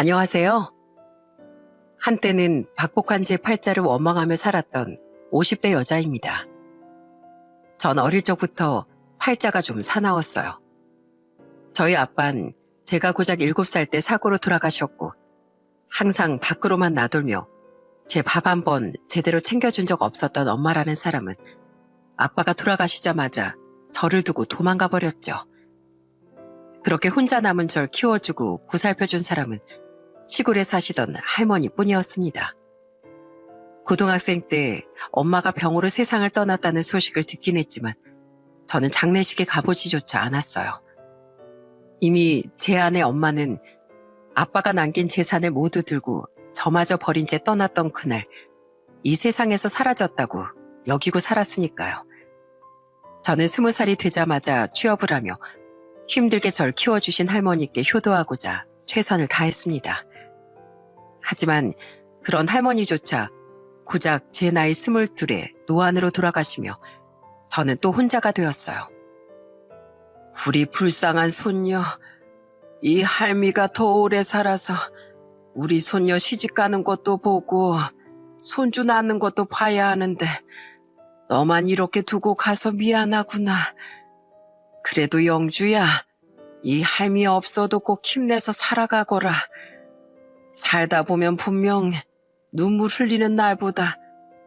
안녕하세요. 한때는 박복한 제 팔자를 원망하며 살았던 50대 여자입니다. 전 어릴 적부터 팔자가 좀 사나웠어요. 저희 아빤 제가 고작 7살 때 사고로 돌아가셨고 항상 밖으로만 나돌며 제 밥 한 번 제대로 챙겨준 적 없었던 엄마라는 사람은 아빠가 돌아가시자마자 저를 두고 도망가 버렸죠. 그렇게 혼자 남은 절 키워주고 보살펴준 사람은 시골에 사시던 할머니뿐이었습니다. 고등학생 때 엄마가 병으로 세상을 떠났다는 소식을 듣긴 했지만 저는 장례식에 가보지조차 않았어요. 이미 제 아내 엄마는 아빠가 남긴 재산을 모두 들고 저마저 버린 채 떠났던 그날 이 세상에서 사라졌다고 여기고 살았으니까요. 저는 20살이 되자마자 취업을 하며 힘들게 절 키워주신 할머니께 효도하고자 최선을 다했습니다. 하지만 그런 할머니조차 고작 제 나이 22에 노안으로 돌아가시며 저는 또 혼자가 되었어요. 우리 불쌍한 손녀, 이 할미가 더 오래 살아서 우리 손녀 시집가는 것도 보고 손주 낳는 것도 봐야 하는데 너만 이렇게 두고 가서 미안하구나. 그래도 영주야, 이 할미 없어도 꼭 힘내서 살아가거라. 살다 보면 분명 눈물 흘리는 날보다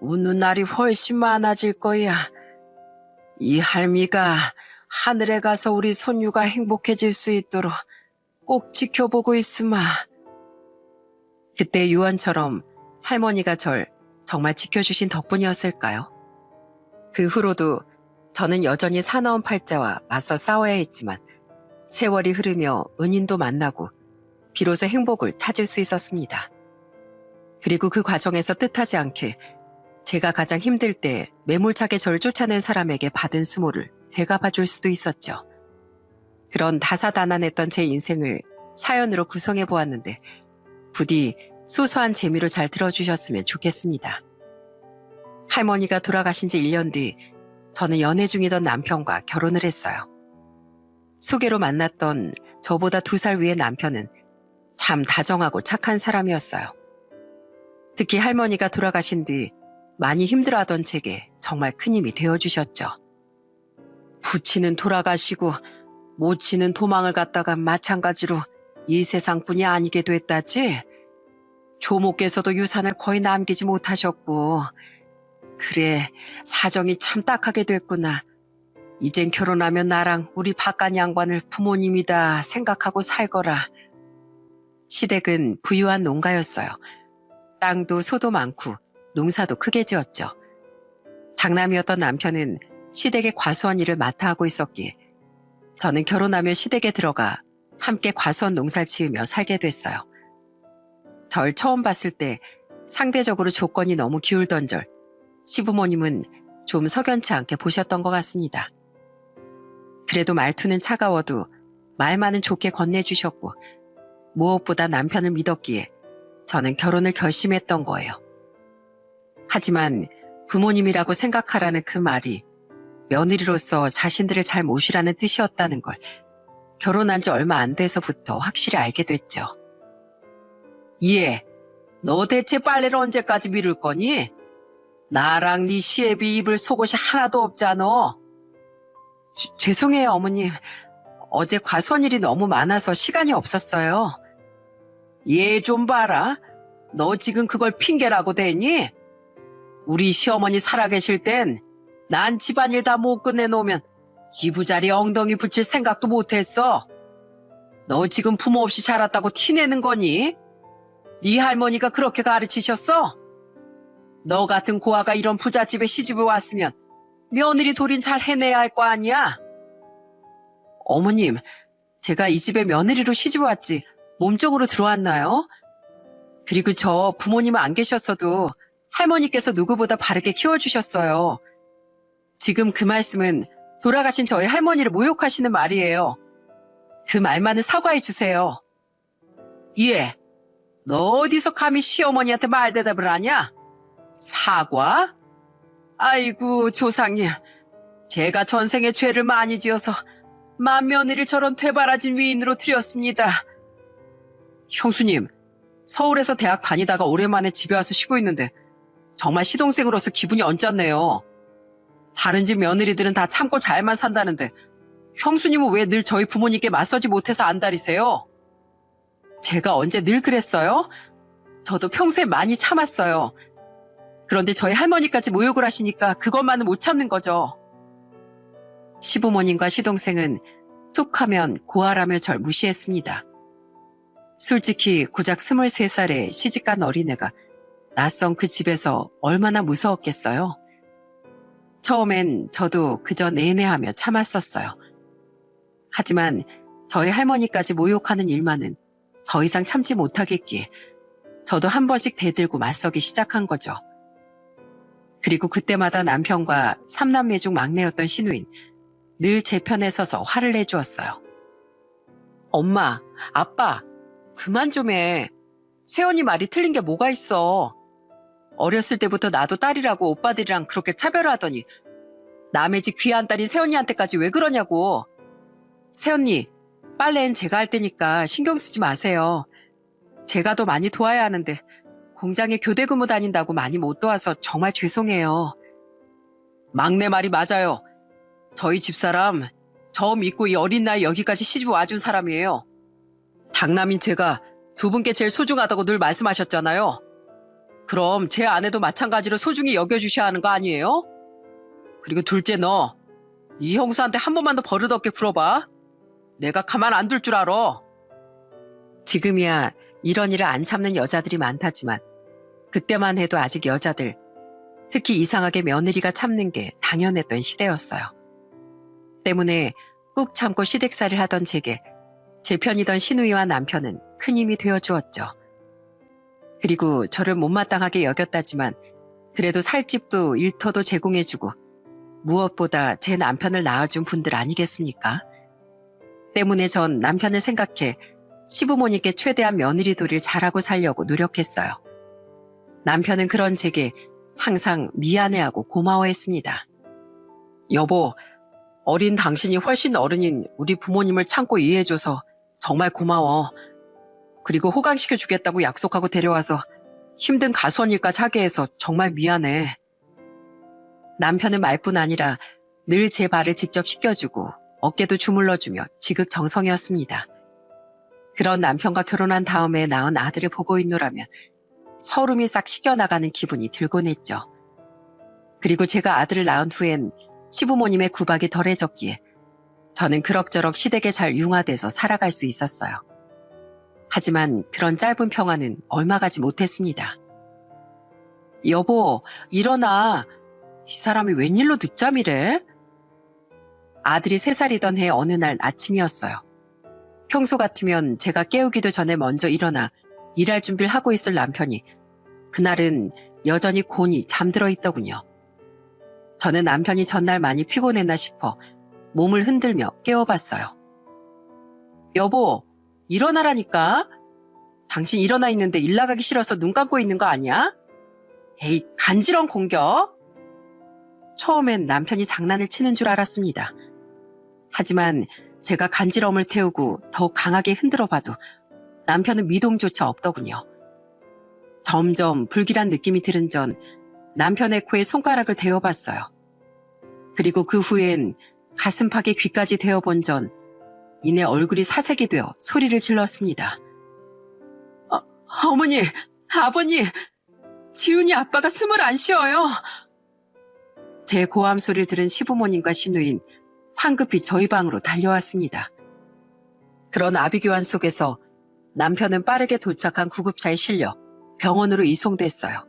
웃는 날이 훨씬 많아질 거야. 이 할미가 하늘에 가서 우리 손주가 행복해질 수 있도록 꼭 지켜보고 있으마. 그때 유언처럼 할머니가 절 정말 지켜주신 덕분이었을까요? 그 후로도 저는 여전히 사나운 팔자와 맞서 싸워야 했지만 세월이 흐르며 은인도 만나고 비로소 행복을 찾을 수 있었습니다. 그리고 그 과정에서 뜻하지 않게 제가 가장 힘들 때 매몰차게 저를 쫓아낸 사람에게 받은 수모를 되갚아줄 수도 있었죠. 그런 다사다난했던 제 인생을 사연으로 구성해 보았는데 부디 소소한 재미로 잘 들어주셨으면 좋겠습니다. 할머니가 돌아가신 지 1년 뒤 저는 연애 중이던 남편과 결혼을 했어요. 소개로 만났던 저보다 2살 위의 남편은 참 다정하고 착한 사람이었어요. 특히 할머니가 돌아가신 뒤 많이 힘들어하던 제게 정말 큰 힘이 되어주셨죠. 부치는 돌아가시고 모치는 도망을 갔다가 마찬가지로 이 세상뿐이 아니게 됐다지. 조모께서도 유산을 거의 남기지 못하셨고 그래 사정이 참 딱하게 됐구나. 이젠 결혼하면 나랑 우리 바깥 양반을 부모님이다 생각하고 살거라. 시댁은 부유한 농가였어요. 땅도 소도 많고 농사도 크게 지었죠. 장남이었던 남편은 시댁의 과수원 일을 맡아 하고 있었기에 저는 결혼하며 시댁에 들어가 함께 과수원 농사를 지으며 살게 됐어요. 절 처음 봤을 때 상대적으로 조건이 너무 기울던 절 시부모님은 좀 석연치 않게 보셨던 것 같습니다. 그래도 말투는 차가워도 말만은 좋게 건네주셨고 무엇보다 남편을 믿었기에 저는 결혼을 결심했던 거예요. 하지만 부모님이라고 생각하라는 그 말이 며느리로서 자신들을 잘 모시라는 뜻이었다는 걸 결혼한 지 얼마 안 돼서부터 확실히 알게 됐죠. 예, 너 대체 빨래를 언제까지 미룰 거니? 나랑 네 시애비 입을 속옷이 하나도 없잖아. 죄송해요 어머님. 어제 과수원 일이 너무 많아서 시간이 없었어요. 얘 좀 봐라. 너 지금 그걸 핑계라고 대니? 우리 시어머니 살아계실 땐 난 집안일 다 못 끝내놓으면 이부자리 엉덩이 붙일 생각도 못했어. 너 지금 부모 없이 자랐다고 티내는 거니? 네 할머니가 그렇게 가르치셨어? 너 같은 고아가 이런 부잣집에 시집을 왔으면 며느리 돌인 잘 해내야 할 거 아니야? 어머님, 제가 이 집에 며느리로 시집 왔지 몸종으로 들어왔나요? 그리고 저 부모님은 안 계셨어도 할머니께서 누구보다 바르게 키워주셨어요. 지금 그 말씀은 돌아가신 저희 할머니를 모욕하시는 말이에요. 그 말만은 사과해 주세요. 예, 너 어디서 감히 시어머니한테 말대답을 하냐? 사과? 아이고 조상님, 제가 전생에 죄를 많이 지어서 맏며느리를 저런 되바라진 위인으로 드렸습니다. 형수님, 서울에서 대학 다니다가 오랜만에 집에 와서 쉬고 있는데 정말 시동생으로서 기분이 언짢네요. 다른 집 며느리들은 다 참고 잘만 산다는데 형수님은 왜 늘 저희 부모님께 맞서지 못해서 안달이세요? 제가 언제 늘 그랬어요? 저도 평소에 많이 참았어요. 그런데 저희 할머니까지 모욕을 하시니까 그것만은 못 참는 거죠. 시부모님과 시동생은 툭 하면 고아라며 절 무시했습니다. 솔직히 고작 23살의 시집간 어린애가 낯선 그 집에서 얼마나 무서웠겠어요. 처음엔 저도 그저 내내하며 참았었어요. 하지만 저희 할머니까지 모욕하는 일만은 더 이상 참지 못하겠기에 저도 한 번씩 대들고 맞서기 시작한 거죠. 그리고 그때마다 남편과 3남매 중 막내였던 시누인 늘 제 편에 서서 화를 내주었어요. 엄마, 아빠, 그만 좀 해. 새언니 말이 틀린 게 뭐가 있어. 어렸을 때부터 나도 딸이라고 오빠들이랑 그렇게 차별하더니 남의 집 귀한 딸이 새언니한테까지 왜 그러냐고. 새언니, 빨래는 제가 할 테니까 신경 쓰지 마세요. 제가 더 많이 도와야 하는데 공장에 교대 근무 다닌다고 많이 못 도와서 정말 죄송해요. 막내 말이 맞아요. 저희 집사람, 저 믿고 이 어린 나이 여기까지 시집 와준 사람이에요. 장남인 제가 두 분께 제일 소중하다고 늘 말씀하셨잖아요. 그럼 제 아내도 마찬가지로 소중히 여겨주셔야 하는 거 아니에요? 그리고 둘째 너, 이 형수한테 한 번만 더 버릇없게 굴어봐. 내가 가만 안 둘 줄 알아. 지금이야 이런 일을 안 참는 여자들이 많다지만 그때만 해도 아직 여자들, 특히 이상하게 며느리가 참는 게 당연했던 시대였어요. 때문에 꾹 참고 시댁살이를 하던 제게 제 편이던 시누이와 남편은 큰 힘이 되어주었죠. 그리고 저를 못마땅하게 여겼다지만 그래도 살 집도 일터도 제공해주고 무엇보다 제 남편을 낳아준 분들 아니겠습니까? 때문에 전 남편을 생각해 시부모님께 최대한 며느리 도리를 잘하고 살려고 노력했어요. 남편은 그런 제게 항상 미안해하고 고마워했습니다. 여보, 어린 당신이 훨씬 어른인 우리 부모님을 참고 이해해줘서 정말 고마워. 그리고 호강시켜주겠다고 약속하고 데려와서 힘든 가수원 일까지 하게 해서 정말 미안해. 남편은 말뿐 아니라 늘 제 발을 직접 씻겨주고 어깨도 주물러주며 지극정성이었습니다. 그런 남편과 결혼한 다음에 낳은 아들을 보고 있노라면 서름이 싹 씻겨나가는 기분이 들곤 했죠. 그리고 제가 아들을 낳은 후엔 시부모님의 구박이 덜해졌기에 저는 그럭저럭 시댁에 잘 융화돼서 살아갈 수 있었어요. 하지만 그런 짧은 평화는 얼마 가지 못했습니다. 여보, 일어나. 이 사람이 웬일로 늦잠이래? 아들이 3살이던 해 어느 날 아침이었어요. 평소 같으면 제가 깨우기도 전에 먼저 일어나 일할 준비를 하고 있을 남편이 그날은 여전히 곤히 잠들어 있더군요. 저는 남편이 전날 많이 피곤했나 싶어 몸을 흔들며 깨워봤어요. 여보, 일어나라니까. 당신 일어나 있는데 일 나가기 싫어서 눈 감고 있는 거 아니야? 에이, 간지럼 공격. 처음엔 남편이 장난을 치는 줄 알았습니다. 하지만 제가 간지럼을 태우고 더욱 강하게 흔들어 봐도 남편은 미동조차 없더군요. 점점 불길한 느낌이 들은 전 남편의 코에 손가락을 대어봤어요. 그리고 그 후엔 가슴팍에 귀까지 대어본 전 이내 얼굴이 사색이 되어 소리를 질렀습니다. 어머니, 아버님, 지훈이 아빠가 숨을 안 쉬어요. 제 고함 소리를 들은 시부모님과 시누인 황급히 저희 방으로 달려왔습니다. 그런 아비규환 속에서 남편은 빠르게 도착한 구급차에 실려 병원으로 이송됐어요.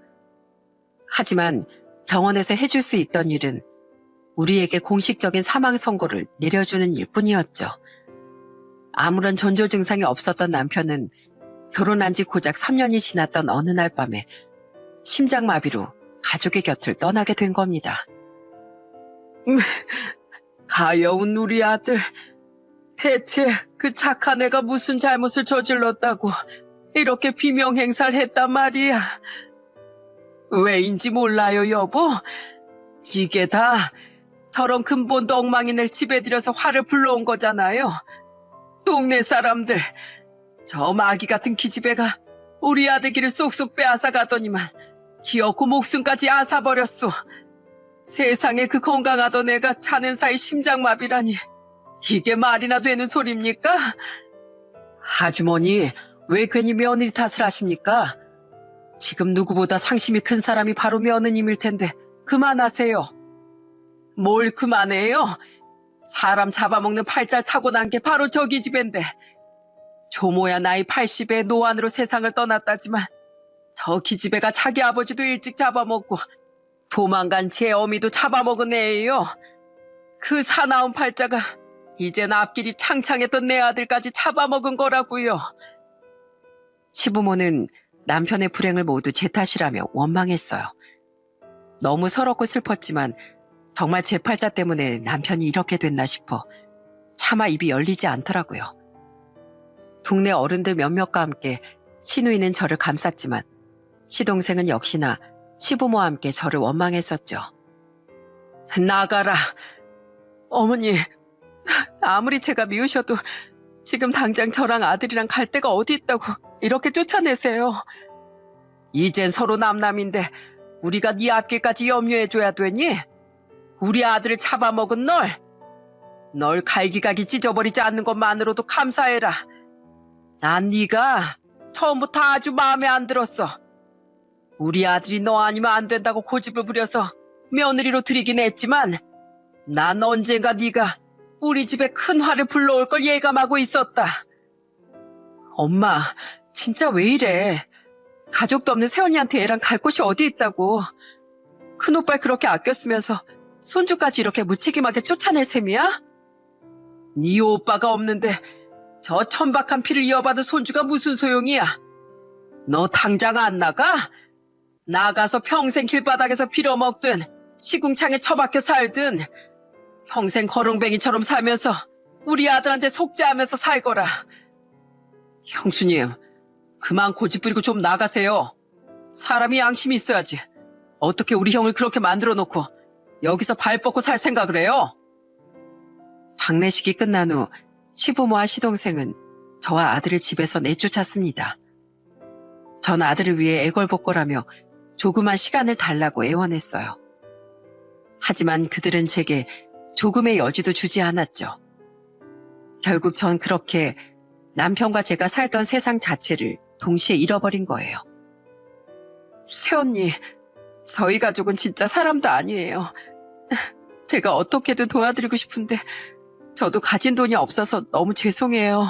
하지만 병원에서 해줄 수 있던 일은 우리에게 공식적인 사망 선고를 내려주는 일뿐이었죠. 아무런 전조 증상이 없었던 남편은 결혼한 지 고작 3년이 지났던 어느 날 밤에 심장마비로 가족의 곁을 떠나게 된 겁니다. 가여운 우리 아들, 대체 그 착한 애가 무슨 잘못을 저질렀다고 이렇게 비명행사를 했단 말이야. 왜인지 몰라요, 여보. 이게 다 저런 근본도 엉망이를 집에 들여서 화를 불러온 거잖아요. 동네 사람들, 저 마귀 같은 기집애가 우리 아들 길을 쏙쏙 빼앗아 가더니만 기어코 목숨까지 앗아버렸소. 세상에 그 건강하던 애가 자는 사이 심장마비라니 이게 말이나 되는 소리입니까? 아주머니, 왜 괜히 며느리 탓을 하십니까? 지금 누구보다 상심이 큰 사람이 바로 며느님일 텐데 그만하세요. 뭘 그만해요? 사람 잡아먹는 팔자를 타고난 게 바로 저기 집인데 조모야 나이 80에 노안으로 세상을 떠났다지만 저 기집애가 자기 아버지도 일찍 잡아먹고 도망간 제 어미도 잡아먹은 애예요. 그 사나운 팔자가 이젠 앞길이 창창했던 내 아들까지 잡아먹은 거라고요. 시부모는 남편의 불행을 모두 제 탓이라며 원망했어요. 너무 서럽고 슬펐지만 정말 제 팔자 때문에 남편이 이렇게 됐나 싶어 차마 입이 열리지 않더라고요. 동네 어른들 몇몇과 함께 시누이는 저를 감쌌지만 시동생은 역시나 시부모와 함께 저를 원망했었죠. 나가라. 어머니, 아무리 제가 미우셔도 지금 당장 저랑 아들이랑 갈 데가 어디 있다고 이렇게 쫓아내세요. 이젠 서로 남남인데 우리가 네 앞길까지 염려해줘야 되니? 우리 아들을 잡아먹은 널 갈기갈기 찢어버리지 않는 것만으로도 감사해라. 난 네가 처음부터 아주 마음에 안 들었어. 우리 아들이 너 아니면 안 된다고 고집을 부려서 며느리로 들이긴 했지만 난 언젠가 네가 우리 집에 큰 화를 불러올 걸 예감하고 있었다. 엄마, 진짜 왜 이래? 가족도 없는 새언니한테 애랑 갈 곳이 어디 있다고. 큰오빠를 그렇게 아꼈으면서 손주까지 이렇게 무책임하게 쫓아낼 셈이야? 네 오빠가 없는데 저 천박한 피를 이어받은 손주가 무슨 소용이야? 너 당장 안 나가? 나가서 평생 길바닥에서 빌어먹든 시궁창에 처박혀 살든 평생 거렁뱅이처럼 살면서 우리 아들한테 속죄하면서 살거라. 형수님, 그만 고집 부리고 좀 나가세요. 사람이 양심이 있어야지. 어떻게 우리 형을 그렇게 만들어 놓고 여기서 발 뻗고 살 생각을 해요? 장례식이 끝난 후 시부모와 시동생은 저와 아들을 집에서 내쫓았습니다. 전 아들을 위해 애걸복걸하며 조그만 시간을 달라고 애원했어요. 하지만 그들은 제게 조금의 여지도 주지 않았죠. 결국 전 그렇게 남편과 제가 살던 세상 자체를 동시에 잃어버린 거예요. 새언니, 저희 가족은 진짜 사람도 아니에요. 제가 어떻게든 도와드리고 싶은데 저도 가진 돈이 없어서 너무 죄송해요.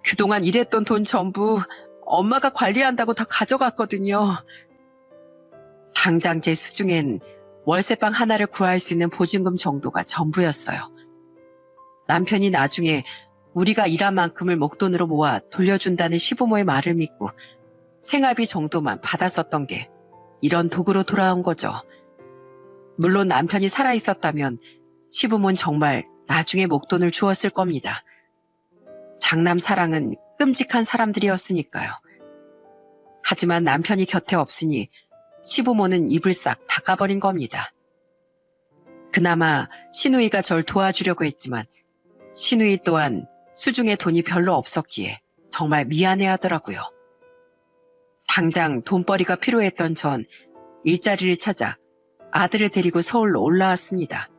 그동안 일했던 돈 전부 엄마가 관리한다고 다 가져갔거든요. 당장 제 수중엔 월세방 하나를 구할 수 있는 보증금 정도가 전부였어요. 남편이 나중에 우리가 일한 만큼을 목돈으로 모아 돌려준다는 시부모의 말을 믿고 생활비 정도만 받았었던 게 이런 도구로 돌아온 거죠. 물론 남편이 살아있었다면 시부모는 정말 나중에 목돈을 주었을 겁니다. 장남 사랑은 끔찍한 사람들이었으니까요. 하지만 남편이 곁에 없으니 시부모는 입을 싹 닦아버린 겁니다. 그나마 시누이가 절 도와주려고 했지만 시누이 또한 수중에 돈이 별로 없었기에 정말 미안해하더라고요. 당장 돈벌이가 필요했던 전 일자리를 찾아 아들을 데리고 서울로 올라왔습니다.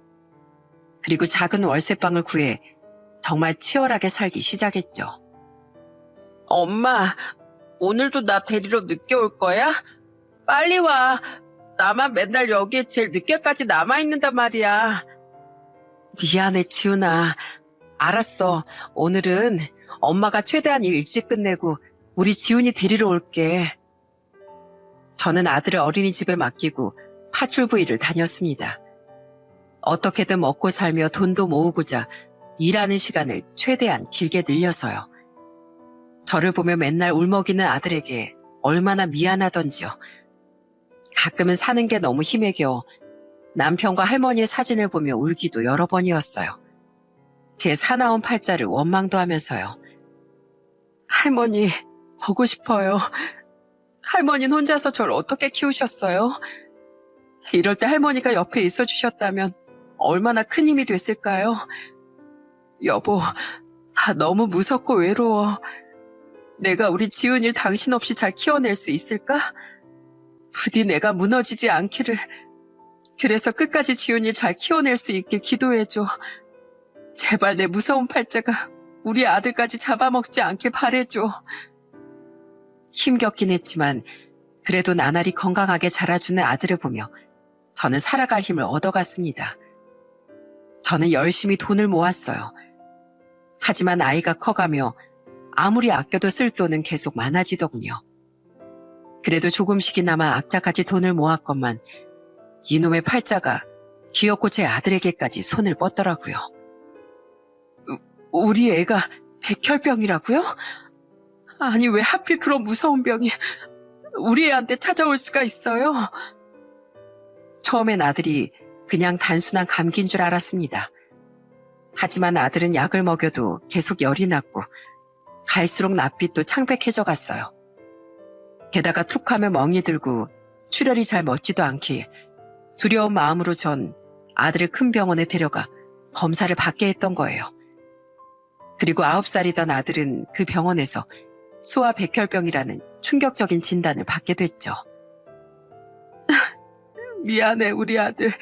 그리고 작은 월세방을 구해 정말 치열하게 살기 시작했죠. 엄마, 오늘도 나 데리러 늦게 올 거야? 빨리 와. 나만 맨날 여기에 제일 늦게까지 남아있는단 말이야. 미안해, 지훈아. 알았어. 오늘은 엄마가 최대한 일 일찍 끝내고 우리 지훈이 데리러 올게. 저는 아들을 어린이집에 맡기고 파출부 일을 다녔습니다. 어떻게든 먹고 살며 돈도 모으고자 일하는 시간을 최대한 길게 늘려서요. 저를 보며 맨날 울먹이는 아들에게 얼마나 미안하던지요. 가끔은 사는 게 너무 힘에 겨워 남편과 할머니의 사진을 보며 울기도 여러 번이었어요. 제 사나운 팔자를 원망도 하면서요. 할머니, 보고 싶어요. 할머니는 혼자서 저를 어떻게 키우셨어요? 이럴 때 할머니가 옆에 있어 주셨다면 얼마나 큰 힘이 됐을까요? 여보, 다 너무 무섭고 외로워. 내가 우리 지은이를 당신 없이 잘 키워낼 수 있을까? 부디 내가 무너지지 않기를. 그래서 끝까지 지은이를 잘 키워낼 수 있길 기도해줘. 제발 내 무서운 팔자가 우리 아들까지 잡아먹지 않길 바래줘. 힘겹긴 했지만 그래도 나날이 건강하게 자라주는 아들을 보며 저는 살아갈 힘을 얻어갔습니다. 저는 열심히 돈을 모았어요. 하지만 아이가 커가며 아무리 아껴도 쓸 돈은 계속 많아지더군요. 그래도 조금씩이나마 악착같이 돈을 모았건만 이놈의 팔자가 귀엽고 제 아들에게까지 손을 뻗더라고요. 우리 애가 백혈병이라고요? 아니 왜 하필 그런 무서운 병이 우리 애한테 찾아올 수가 있어요? 처음엔 아들이 그냥 단순한 감기인 줄 알았습니다. 하지만 아들은 약을 먹여도 계속 열이 났고 갈수록 낯빛도 창백해져 갔어요. 게다가 툭하면 멍이 들고 출혈이 잘 멎지도 않기에 두려운 마음으로 전 아들을 큰 병원에 데려가 검사를 받게 했던 거예요. 그리고 9살이던 아들은 그 병원에서 소아백혈병이라는 충격적인 진단을 받게 됐죠. 미안해 우리 아들.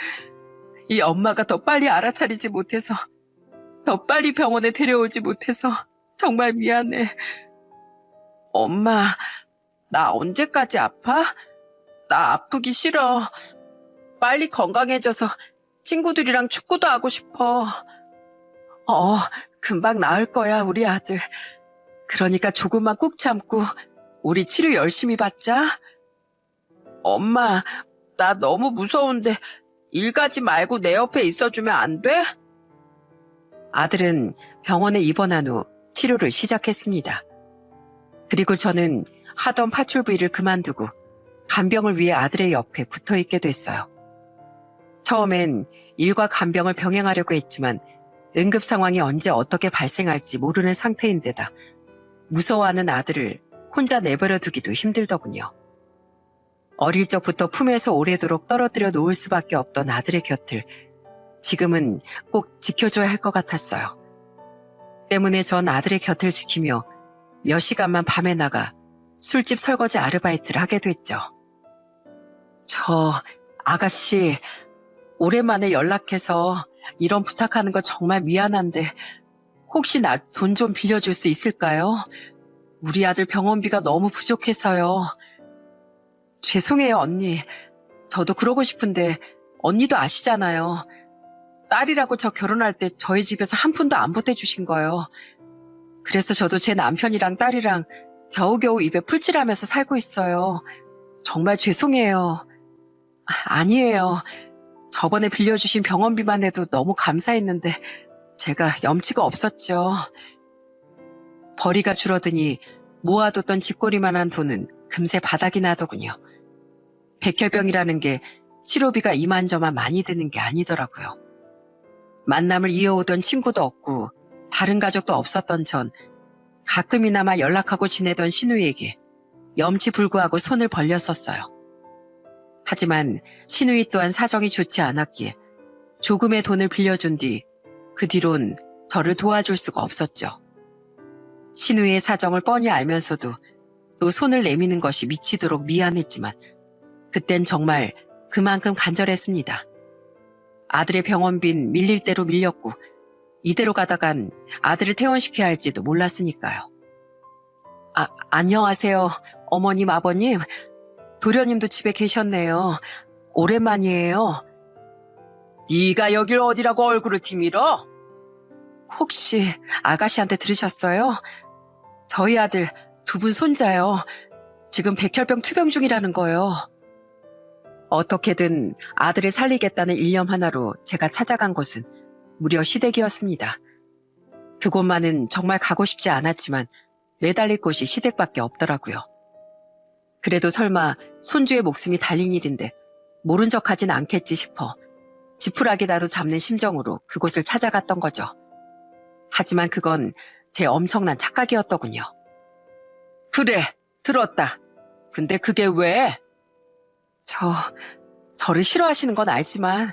이 엄마가 더 빨리 알아차리지 못해서, 더 빨리 병원에 데려오지 못해서 정말 미안해. 엄마, 나 언제까지 아파? 나 아프기 싫어. 빨리 건강해져서 친구들이랑 축구도 하고 싶어. 금방 나을 거야, 우리 아들. 그러니까 조금만 꾹 참고 우리 치료 열심히 받자. 엄마, 나 너무 무서운데 일 가지 말고 내 옆에 있어주면 안 돼? 아들은 병원에 입원한 후 치료를 시작했습니다. 그리고 저는 하던 파출 부위를 그만두고 간병을 위해 아들의 옆에 붙어 있게 됐어요. 처음엔 일과 간병을 병행하려고 했지만 응급 상황이 언제 어떻게 발생할지 모르는 상태인데다 무서워하는 아들을 혼자 내버려 두기도 힘들더군요. 어릴 적부터 품에서 오래도록 떨어뜨려 놓을 수밖에 없던 아들의 곁을 지금은 꼭 지켜줘야 할 것 같았어요. 때문에 전 아들의 곁을 지키며 몇 시간만 밤에 나가 술집 설거지 아르바이트를 하게 됐죠. 저 아가씨, 오랜만에 연락해서 이런 부탁하는 거 정말 미안한데 혹시 나 돈 좀 빌려줄 수 있을까요? 우리 아들 병원비가 너무 부족해서요. 죄송해요, 언니. 저도 그러고 싶은데 언니도 아시잖아요. 딸이라고 저 결혼할 때 저희 집에서 한 푼도 안 보태주신 거예요. 그래서 저도 제 남편이랑 딸이랑 겨우겨우 입에 풀칠하면서 살고 있어요. 정말 죄송해요. 아니에요. 저번에 빌려주신 병원비만 해도 너무 감사했는데 제가 염치가 없었죠. 벌이가 줄어드니 모아뒀던 집꼬리만한 돈은 금세 바닥이 나더군요. 백혈병이라는 게 치료비가 이만저만 많이 드는 게 아니더라고요. 만남을 이어오던 친구도 없고 다른 가족도 없었던 전 가끔이나마 연락하고 지내던 신우이에게 염치불구하고 손을 벌렸었어요. 하지만 신우이 또한 사정이 좋지 않았기에 조금의 돈을 빌려준 뒤 그 뒤론 저를 도와줄 수가 없었죠. 신우이의 사정을 뻔히 알면서도 또 손을 내미는 것이 미치도록 미안했지만 그땐 정말 그만큼 간절했습니다. 아들의 병원빈 밀릴 대로 밀렸고 이대로 가다간 아들을 퇴원시켜야 할지도 몰랐으니까요. 안녕하세요. 어머님, 아버님. 도련님도 집에 계셨네요. 오랜만이에요. 네가 여길 어디라고 얼굴을 뒤밀어? 혹시 아가씨한테 들으셨어요? 저희 아들 2분 손자요. 지금 백혈병 투병 중이라는 거예요. 어떻게든 아들을 살리겠다는 일념 하나로 제가 찾아간 곳은 무려 시댁이었습니다. 그곳만은 정말 가고 싶지 않았지만 매달릴 곳이 시댁밖에 없더라고요. 그래도 설마 손주의 목숨이 달린 일인데 모른 척하진 않겠지 싶어 지푸라기라도 잡는 심정으로 그곳을 찾아갔던 거죠. 하지만 그건 제 엄청난 착각이었더군요. 그래, 들었다. 근데 그게 왜? 저를 싫어하시는 건 알지만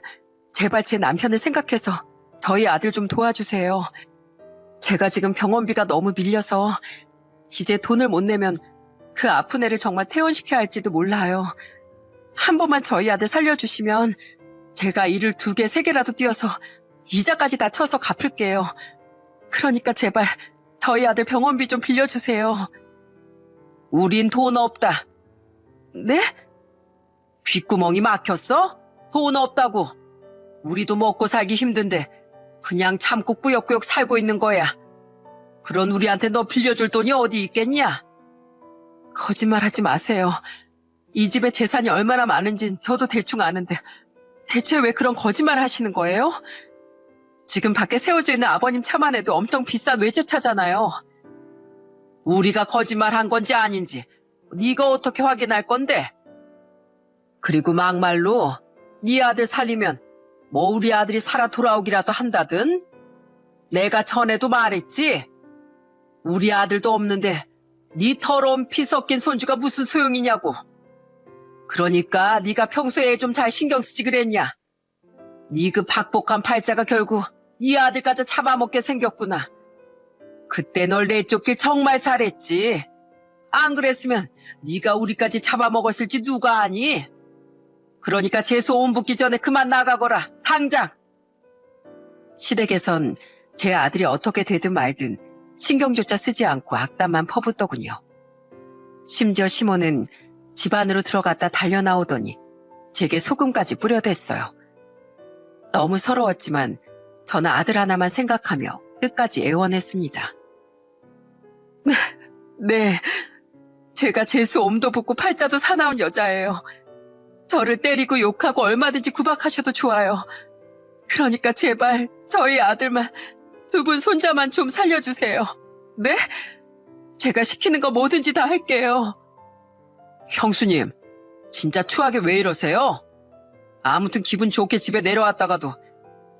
제발 제 남편을 생각해서 저희 아들 좀 도와주세요. 제가 지금 병원비가 너무 밀려서 이제 돈을 못 내면 그 아픈 애를 정말 퇴원시켜야 할지도 몰라요. 한 번만 저희 아들 살려주시면 제가 일을 2개, 3개라도 뛰어서 이자까지 다 쳐서 갚을게요. 그러니까 제발 저희 아들 병원비 좀 빌려주세요. 우린 돈 없다. 네? 귓구멍이 막혔어? 돈 없다고. 우리도 먹고 살기 힘든데 그냥 참고 꾸역꾸역 살고 있는 거야. 그런 우리한테 너 빌려줄 돈이 어디 있겠냐? 거짓말하지 마세요. 이 집에 재산이 얼마나 많은진 저도 대충 아는데 대체 왜 그런 거짓말을 하시는 거예요? 지금 밖에 세워져 있는 아버님 차만 해도 엄청 비싼 외제차잖아요. 우리가 거짓말한 건지 아닌지 네가 어떻게 확인할 건데? 그리고 막말로 네 아들 살리면 뭐 우리 아들이 살아 돌아오기라도 한다든? 내가 전에도 말했지? 우리 아들도 없는데 네 더러운 피 섞인 손주가 무슨 소용이냐고. 그러니까 네가 평소에 좀 잘 신경 쓰지 그랬냐? 네 그 박복한 팔자가 결국 네 아들까지 잡아먹게 생겼구나. 그때 널 내쫓길 정말 잘했지. 안 그랬으면 네가 우리까지 잡아먹었을지 누가 아니? 그러니까 재수 온 붙기 전에 그만 나가거라. 당장. 시댁에선 제 아들이 어떻게 되든 말든 신경조차 쓰지 않고 악담만 퍼붓더군요. 심지어 시모는 집 안으로 들어갔다 달려나오더니 제게 소금까지 뿌려댔어요. 너무 서러웠지만 저는 아들 하나만 생각하며 끝까지 애원했습니다. 네, 제가 재수 옴도 붙고 팔자도 사나운 여자예요. 저를 때리고 욕하고 얼마든지 구박하셔도 좋아요. 그러니까 제발 저희 아들만, 2분 손자만 좀 살려주세요. 네? 제가 시키는 거 뭐든지 다 할게요. 형수님, 진짜 추하게 왜 이러세요? 아무튼 기분 좋게 집에 내려왔다가도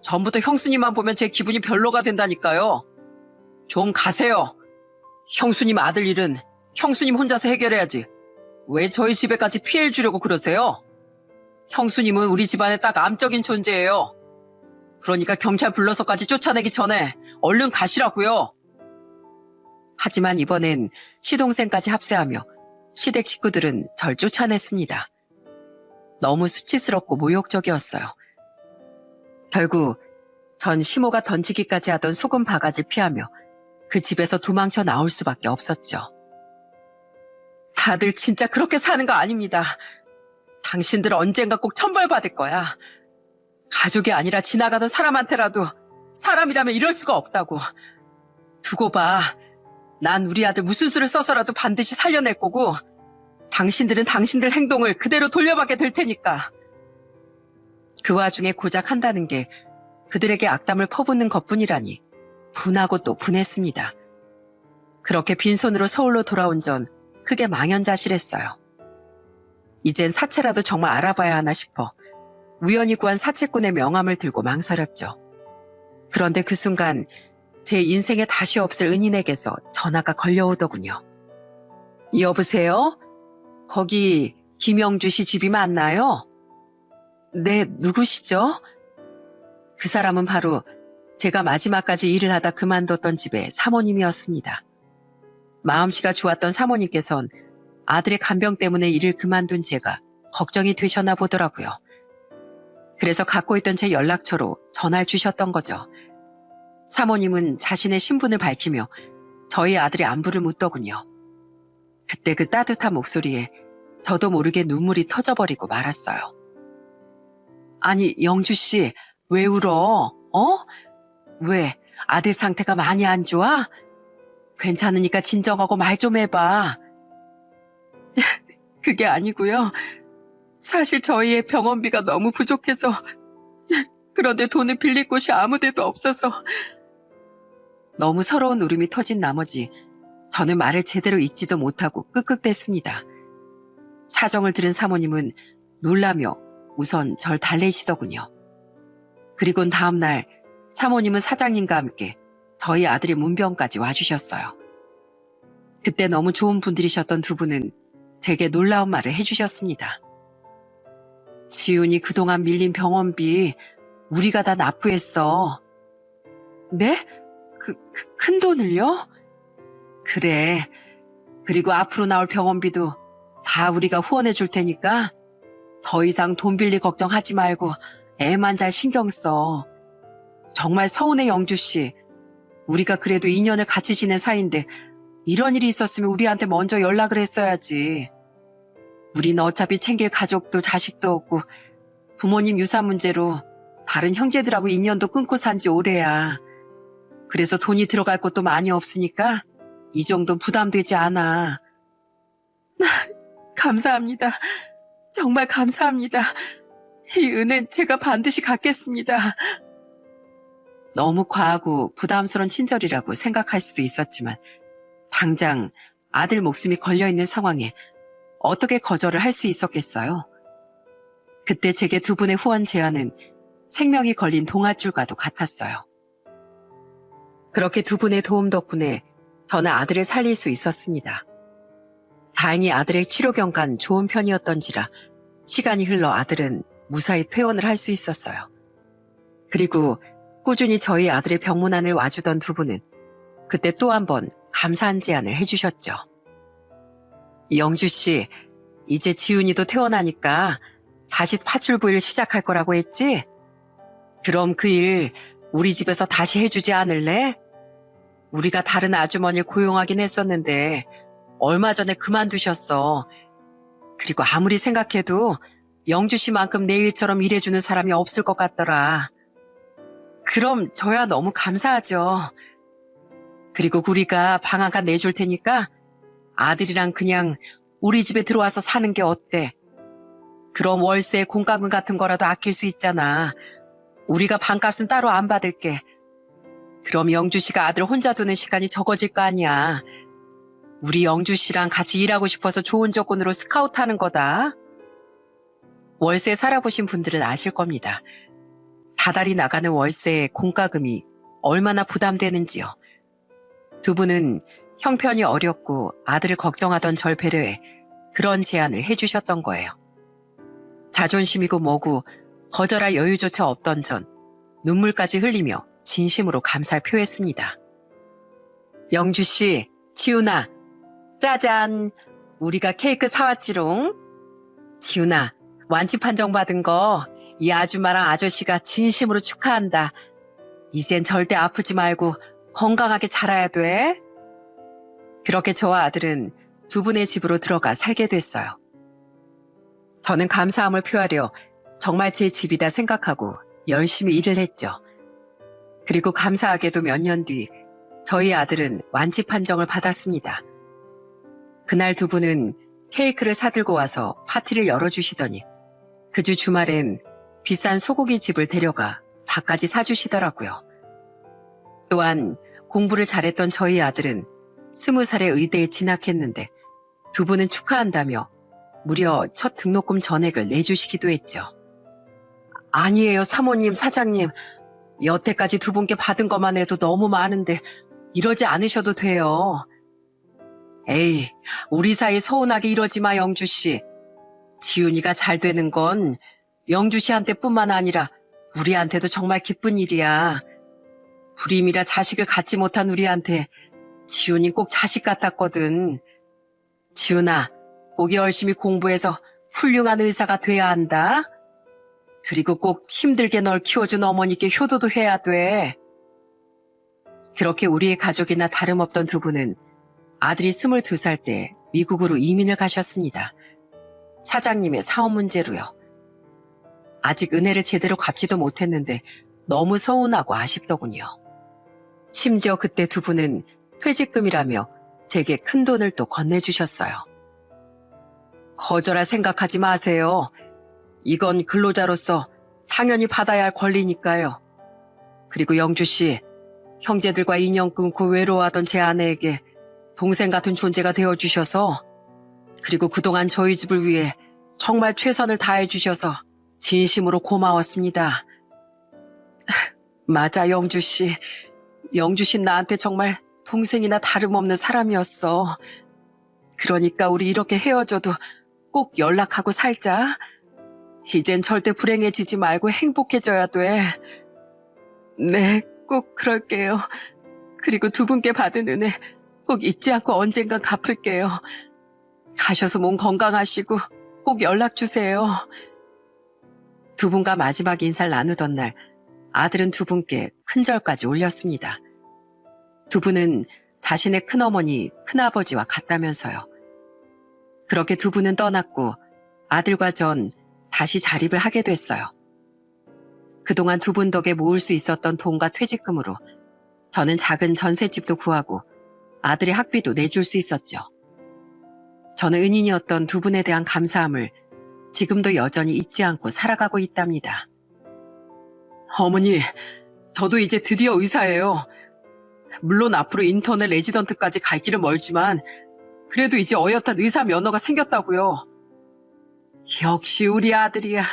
전부터 형수님만 보면 제 기분이 별로가 된다니까요. 좀 가세요. 형수님 아들 일은 형수님 혼자서 해결해야지. 왜 저희 집에까지 피해를 주려고 그러세요? 형수님은 우리 집안의 딱 암적인 존재예요. 그러니까 경찰 불러서까지 쫓아내기 전에 얼른 가시라고요. 하지만 이번엔 시동생까지 합세하며 시댁 식구들은 절 쫓아냈습니다. 너무 수치스럽고 모욕적이었어요. 결국 전 시모가 던지기까지 하던 소금 바가지를 피하며 그 집에서 도망쳐 나올 수밖에 없었죠. 다들 진짜 그렇게 사는 거 아닙니다. 당신들 언젠가 꼭 천벌받을 거야. 가족이 아니라 지나가던 사람한테라도 사람이라면 이럴 수가 없다고. 두고 봐. 난 우리 아들 무슨 수를 써서라도 반드시 살려낼 거고 당신들은 당신들 행동을 그대로 돌려받게 될 테니까. 그 와중에 고작 한다는 게 그들에게 악담을 퍼붓는 것뿐이라니 분하고 또 분했습니다. 그렇게 빈손으로 서울로 돌아온 전 크게 망연자실했어요. 이젠 사채라도 정말 알아봐야 하나 싶어 우연히 구한 사채꾼의 명함을 들고 망설였죠. 그런데 그 순간 제 인생에 다시 없을 은인에게서 전화가 걸려오더군요. 여보세요? 거기 김영주 씨 집이 맞나요? 네, 누구시죠? 그 사람은 바로 제가 마지막까지 일을 하다 그만뒀던 집의 사모님이었습니다. 마음씨가 좋았던 사모님께선 아들의 간병 때문에 일을 그만둔 제가 걱정이 되셨나 보더라고요. 그래서 갖고 있던 제 연락처로 전화를 주셨던 거죠. 사모님은 자신의 신분을 밝히며 저희 아들의 안부를 묻더군요. 그때 그 따뜻한 목소리에 저도 모르게 눈물이 터져버리고 말았어요. 아니, 영주 씨, 왜 울어? 어? 왜? 아들 상태가 많이 안 좋아? 괜찮으니까 진정하고 말 좀 해봐. 그게 아니고요. 사실 저희의 병원비가 너무 부족해서 그런데 돈을 빌릴 곳이 아무 데도 없어서 너무 서러운 울음이 터진 나머지 저는 말을 제대로 잇지도 못하고 끄끄댔습니다. 사정을 들은 사모님은 놀라며 우선 절 달래시더군요. 그리곤 다음날 사모님은 사장님과 함께 저희 아들의 문병까지 와주셨어요. 그때 너무 좋은 분들이셨던 두 분은 제게 놀라운 말을 해주셨습니다. 지훈이 그동안 밀린 병원비 우리가 다 납부했어. 네? 큰 돈을요? 그래. 그리고 앞으로 나올 병원비도 다 우리가 후원해 줄 테니까 더 이상 돈 빌릴 걱정하지 말고 애만 잘 신경 써. 정말 서운해, 영주 씨. 우리가 그래도 2년을 같이 지낸 사이인데 이런 일이 있었으면 우리한테 먼저 연락을 했어야지. 우린 어차피 챙길 가족도 자식도 없고 부모님 유산 문제로 다른 형제들하고 인연도 끊고 산 지 오래야. 그래서 돈이 들어갈 것도 많이 없으니까 이 정도 부담되지 않아. 감사합니다. 정말 감사합니다. 이 은혜는 제가 반드시 갚겠습니다. 너무 과하고 부담스러운 친절이라고 생각할 수도 있었지만 당장 아들 목숨이 걸려있는 상황에 어떻게 거절을 할 수 있었겠어요? 그때 제게 두 분의 후원 제안은 생명이 걸린 동아줄과도 같았어요. 그렇게 두 분의 도움 덕분에 저는 아들을 살릴 수 있었습니다. 다행히 아들의 치료 경과는 좋은 편이었던지라 시간이 흘러 아들은 무사히 퇴원을 할 수 있었어요. 그리고 꾸준히 저희 아들의 병문안을 와주던 두 분은 그때 또 한 번 감사한 제안을 해주셨죠. 영주 씨, 이제 지훈이도 퇴원하니까 다시 파출부 일 시작할 거라고 했지? 그럼 그 일 우리 집에서 다시 해주지 않을래? 우리가 다른 아주머니를 고용하긴 했었는데 얼마 전에 그만두셨어. 그리고 아무리 생각해도 영주 씨만큼 내 일처럼 일해주는 사람이 없을 것 같더라. 그럼 저야 너무 감사하죠. 그리고 우리가 방 한 칸 내줄 테니까 아들이랑 그냥 우리 집에 들어와서 사는 게 어때? 그럼 월세 공과금 같은 거라도 아낄 수 있잖아. 우리가 방값은 따로 안 받을게. 그럼 영주 씨가 아들 혼자 두는 시간이 적어질 거 아니야. 우리 영주 씨랑 같이 일하고 싶어서 좋은 조건으로 스카우트하는 거다. 월세 살아보신 분들은 아실 겁니다. 다달이 나가는 월세의 공과금이 얼마나 부담되는지요. 두 분은 형편이 어렵고 아들을 걱정하던 절 배려해 그런 제안을 해주셨던 거예요. 자존심이고 뭐고 거절할 여유조차 없던 전 눈물까지 흘리며 진심으로 감사를 표했습니다. 영주 씨, 지훈아, 짜잔! 우리가 케이크 사왔지롱. 지훈아, 완치 판정 받은 거 이 아줌마랑 아저씨가 진심으로 축하한다. 이젠 절대 아프지 말고 건강하게 자라야 돼. 그렇게 저와 아들은 두 분의 집으로 들어가 살게 됐어요. 저는 감사함을 표하려 정말 제 집이다 생각하고 열심히 일을 했죠. 그리고 감사하게도 몇 년 뒤 저희 아들은 완치 판정을 받았습니다. 그날 두 분은 케이크를 사들고 와서 파티를 열어주시더니 그 주 주말엔 비싼 소고기 집을 데려가 밥까지 사주시더라고요. 또한 공부를 잘했던 저희 아들은 20살에 의대에 진학했는데 두 분은 축하한다며 무려 첫 등록금 전액을 내주시기도 했죠. 아니에요, 사모님, 사장님. 여태까지 두 분께 받은 것만 해도 너무 많은데 이러지 않으셔도 돼요. 에이, 우리 사이 서운하게 이러지 마, 영주 씨. 지훈이가 잘 되는 건 영주 씨한테뿐만 아니라 우리한테도 정말 기쁜 일이야. 불임이라 자식을 갖지 못한 우리한테 지훈이 꼭 자식 같았거든. 지훈아, 꼭 열심히 공부해서 훌륭한 의사가 돼야 한다. 그리고 꼭 힘들게 널 키워준 어머니께 효도도 해야 돼. 그렇게 우리의 가족이나 다름없던 두 분은 아들이 22살 때 미국으로 이민을 가셨습니다. 사장님의 사업 문제로요. 아직 은혜를 제대로 갚지도 못했는데 너무 서운하고 아쉽더군요. 심지어 그때 두 분은 퇴직금이라며 제게 큰 돈을 또 건네주셨어요. 거절할 생각하지 마세요. 이건 근로자로서 당연히 받아야 할 권리니까요. 그리고 영주 씨, 형제들과 인연 끊고 외로워하던 제 아내에게 동생 같은 존재가 되어주셔서, 그리고 그동안 저희 집을 위해 정말 최선을 다해주셔서 진심으로 고마웠습니다. 맞아, 영주 씨. 영주 씨 나한테 정말 동생이나 다름없는 사람이었어. 그러니까 우리 이렇게 헤어져도 꼭 연락하고 살자. 이젠 절대 불행해지지 말고 행복해져야 돼. 네, 꼭 그럴게요. 그리고 두 분께 받은 은혜 꼭 잊지 않고 언젠간 갚을게요. 가셔서 몸 건강하시고 꼭 연락 주세요. 두 분과 마지막 인사를 나누던 날 아들은 두 분께 큰절까지 올렸습니다. 두 분은 자신의 큰어머니, 큰아버지와 같다면서요. 그렇게 두 분은 떠났고 아들과 전 다시 자립을 하게 됐어요. 그동안 두 분 덕에 모을 수 있었던 돈과 퇴직금으로 저는 작은 전셋집도 구하고 아들의 학비도 내줄 수 있었죠. 저는 은인이었던 두 분에 대한 감사함을 지금도 여전히 잊지 않고 살아가고 있답니다. 어머니, 저도 이제 드디어 의사예요. 물론 앞으로 인턴을 레지던트까지 갈 길은 멀지만 그래도 이제 어엿한 의사 면허가 생겼다고요. 역시 우리 아들이야.